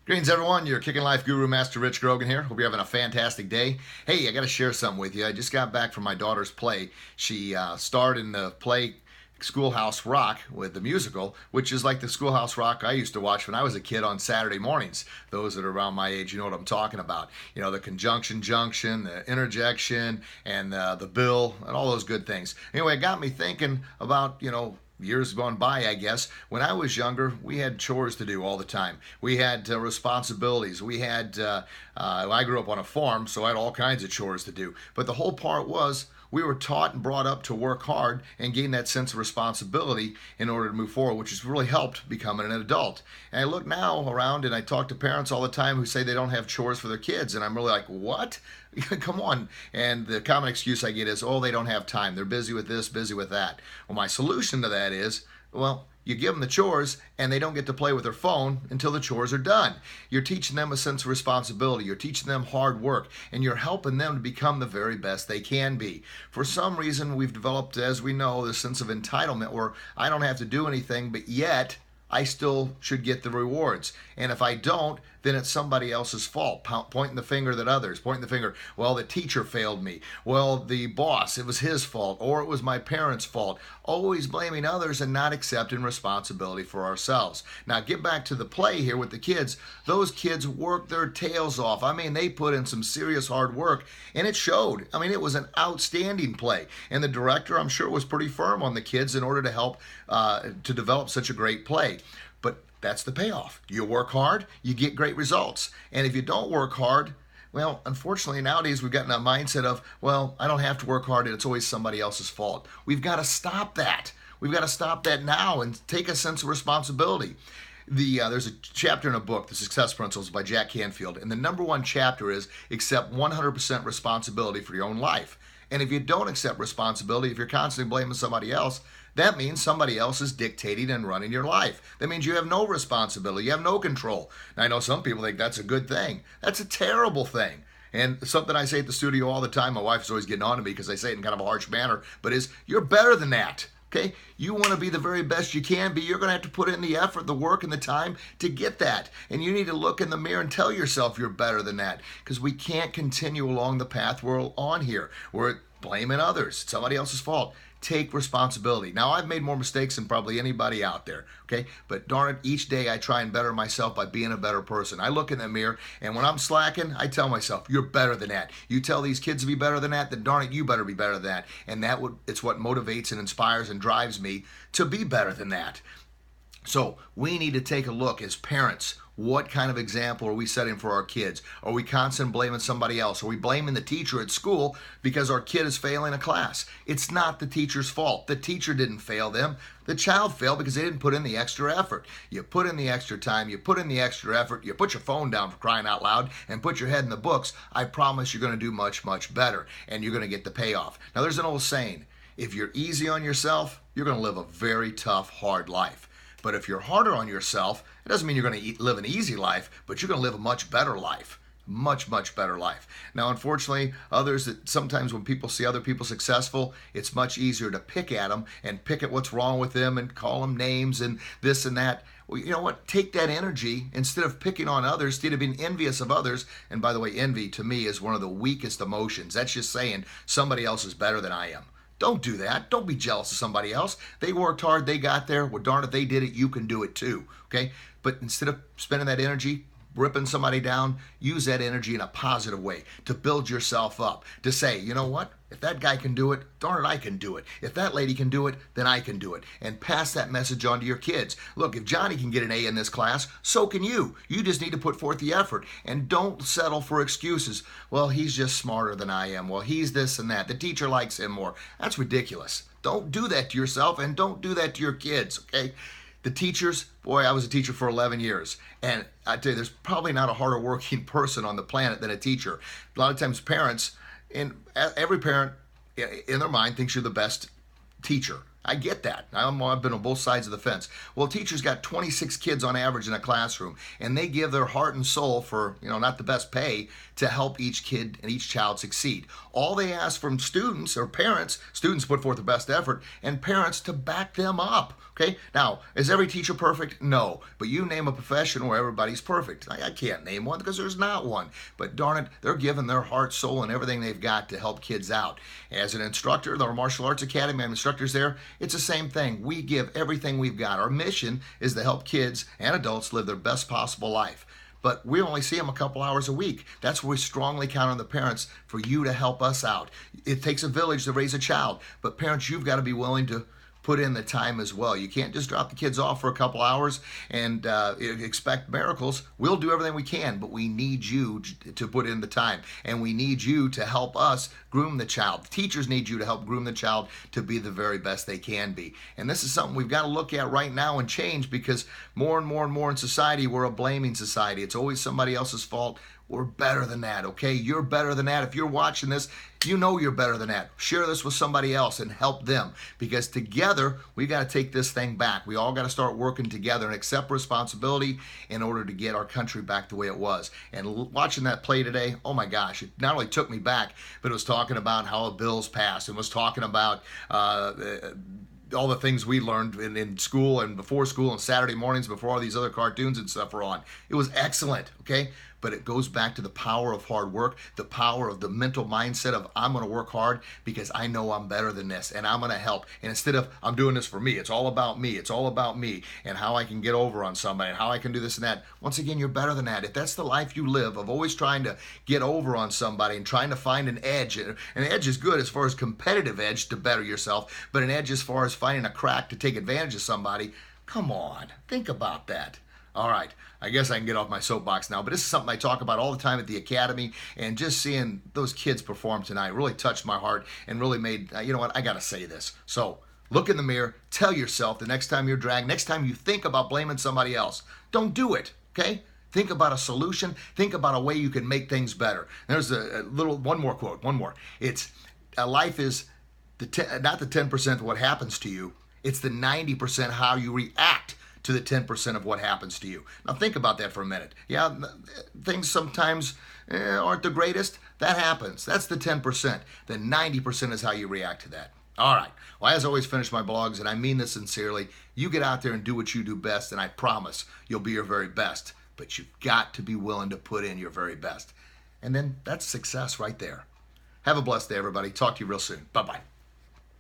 Greetings, everyone. Your Kicking Life Guru, Master Rich Grogan here. Hope you're having a fantastic day. Hey, I got to share something with you. I just got back from my daughter's play. She starred in the play Schoolhouse Rock with the musical, which is like the Schoolhouse Rock I used to watch when I was a kid on Saturday mornings. Those that are around my age, you know what I'm talking about. You know, the conjunction junction, the interjection, and the bill, and all those good things. Anyway, it got me thinking about, years gone by, I guess. When I was younger, we had chores to do all the time. We had responsibilities. I grew up on a farm, so I had all kinds of chores to do. But the whole part was we were taught and brought up to work hard and gain that sense of responsibility in order to move forward, which has really helped becoming an adult. And I look now around and I talk to parents all the time who say they don't have chores for their kids, and I'm really like, what? Come on. And the common excuse I get is, oh, they don't have time. They're busy with this, busy with that. Well, my solution to that is, well, you give them the chores and they don't get to play with their phone until the chores are done. You're teaching them a sense of responsibility. You're teaching them hard work, and you're helping them to become the very best they can be. For some reason, we've developed, as we know, this sense of entitlement where I don't have to do anything, but yet I still should get the rewards. And if I don't, then it's somebody else's fault. Pointing the finger at others. Pointing the finger, well, the teacher failed me. Well, the boss, it was his fault. Or it was my parents' fault. Always blaming others and not accepting responsibility for ourselves. Now, get back to the play here with the kids. Those kids worked their tails off. I mean, they put in some serious hard work, and it showed. I mean, it was an outstanding play. And the director, I'm sure, was pretty firm on the kids in order to help to develop such a great play. But that's the payoff. You work hard, you get great results. And if you don't work hard, well, unfortunately, nowadays we've gotten a mindset of, well, I don't have to work hard and it's always somebody else's fault. We've got to stop that. We've got to stop that now and take a sense of responsibility. There's a chapter in a book, The Success Principles by Jack Canfield, and the number one chapter is accept 100% responsibility for your own life. And if you don't accept responsibility, if you're constantly blaming somebody else, that means somebody else is dictating and running your life. That means you have no responsibility. You have no control. Now, I know some people think that's a good thing. That's a terrible thing. And something I say at the studio all the time, my wife's always getting on to me because I say it in kind of a harsh manner, but is you're better than that. Okay? You want to be the very best you can be. You're going to have to put in the effort, the work, and the time to get that. And you need to look in the mirror and tell yourself you're better than that, because we can't continue along the path we're on here. We're blaming others. It's somebody else's fault. Take responsibility. Now, I've made more mistakes than probably anybody out there, okay? But darn it, each day I try and better myself by being a better person. I look in the mirror, and when I'm slacking, I tell myself, you're better than that. You tell these kids to be better than that, then darn it, you better be better than that. And it's what motivates and inspires and drives me to be better than that. So we need to take a look as parents. What kind of example are we setting for our kids? Are we constantly blaming somebody else? Are we blaming the teacher at school because our kid is failing a class? It's not the teacher's fault. The teacher didn't fail them. The child failed because they didn't put in the extra effort. You put in the extra time, you put in the extra effort, you put your phone down for crying out loud and put your head in the books. I promise you're going to do much, much better, and you're going to get the payoff. Now, there's an old saying, if you're easy on yourself, you're going to live a very tough, hard life. But if you're harder on yourself, it doesn't mean you're going to live an easy life, but you're going to live a much better life. Much, much better life. Now, unfortunately, sometimes when people see other people successful, it's much easier to pick at them and pick at what's wrong with them and call them names and this and that. Well, you know what? Take that energy, instead of picking on others, instead of being envious of others. And by the way, envy to me is one of the weakest emotions. That's just saying somebody else is better than I am. Don't do that. Don't be jealous of somebody else. They worked hard. They got there. Well, darn it, they did it. You can do it too. Okay? But instead of spending that energy ripping somebody down, use that energy in a positive way to build yourself up. To say, you know what? If that guy can do it, darn it, I can do it. If that lady can do it, then I can do it. And pass that message on to your kids. Look, if Johnny can get an A in this class, so can you. You just need to put forth the effort. And don't settle for excuses. Well, he's just smarter than I am. Well, he's this and that. The teacher likes him more. That's ridiculous. Don't do that to yourself, and don't do that to your kids, okay? The teachers, boy, I was a teacher for 11 years. And I tell you, there's probably not a harder working person on the planet than a teacher. A lot of times parents, and every parent in their mind thinks you're the best teacher. I get that. I've been on both sides of the fence. Well, teachers got 26 kids on average in a classroom, and they give their heart and soul for, not the best pay, to help each kid and each child succeed. All they ask from students or parents, students put forth the best effort, and parents to back them up. Okay, now, is every teacher perfect? No, but you name a profession where everybody's perfect. I can't name one because there's not one, but darn it, they're giving their heart, soul, and everything they've got to help kids out. As an instructor, the Martial Arts Academy, I'm instructors there, it's the same thing. We give everything we've got. Our mission is to help kids and adults live their best possible life. But we only see them a couple hours a week. That's where we strongly count on the parents for you to help us out. It takes a village to raise a child, but parents, you've got to be willing to put in the time as well. You can't just drop the kids off for a couple hours and expect miracles. We'll do everything we can, but we need you to put in the time, and we need you to help us groom the child. The teachers need you to help groom the child to be the very best they can be. And this is something we've got to look at right now and change, because more and more and more in society, we're a blaming society. It's always somebody else's fault. We're better than that, okay? You're better than that. If you're watching this, you know you're better than that. Share this with somebody else and help them, because together we got to take this thing back. We all got to start working together and accept responsibility in order to get our country back the way it was. And watching that play today, oh my gosh, it not only took me back, but it was talking about how a bill's passed, and was talking about all the things we learned in school and before school and Saturday mornings before all these other cartoons and stuff were on. It was excellent, okay? But it goes back to the power of hard work, the power of the mental mindset of I'm going to work hard because I know I'm better than this and I'm going to help. And instead of I'm doing this for me, it's all about me. It's all about me and how I can get over on somebody and how I can do this and that. Once again, you're better than that. If that's the life you live of always trying to get over on somebody and trying to find an edge, and an edge is good as far as competitive edge to better yourself, but an edge as far as finding a crack to take advantage of somebody, come on, think about that. All right, I guess I can get off my soapbox now, but this is something I talk about all the time at the Academy, and just seeing those kids perform tonight really touched my heart and really made, you know what, I got to say this. So look in the mirror, tell yourself the next time you're dragged, next time you think about blaming somebody else, don't do it, okay? Think about a solution. Think about a way you can make things better. There's one more quote. It's, life is not the 10% of what happens to you, it's the 90% how you react to the 10% of what happens to you. Now think about that for a minute. Yeah, things sometimes aren't the greatest. That happens. That's the 10%. The 90% is how you react to that. All right. Well, as I always finish my blogs, and I mean this sincerely, you get out there and do what you do best, and I promise you'll be your very best. But you've got to be willing to put in your very best. And then that's success right there. Have a blessed day, everybody. Talk to you real soon. Bye-bye.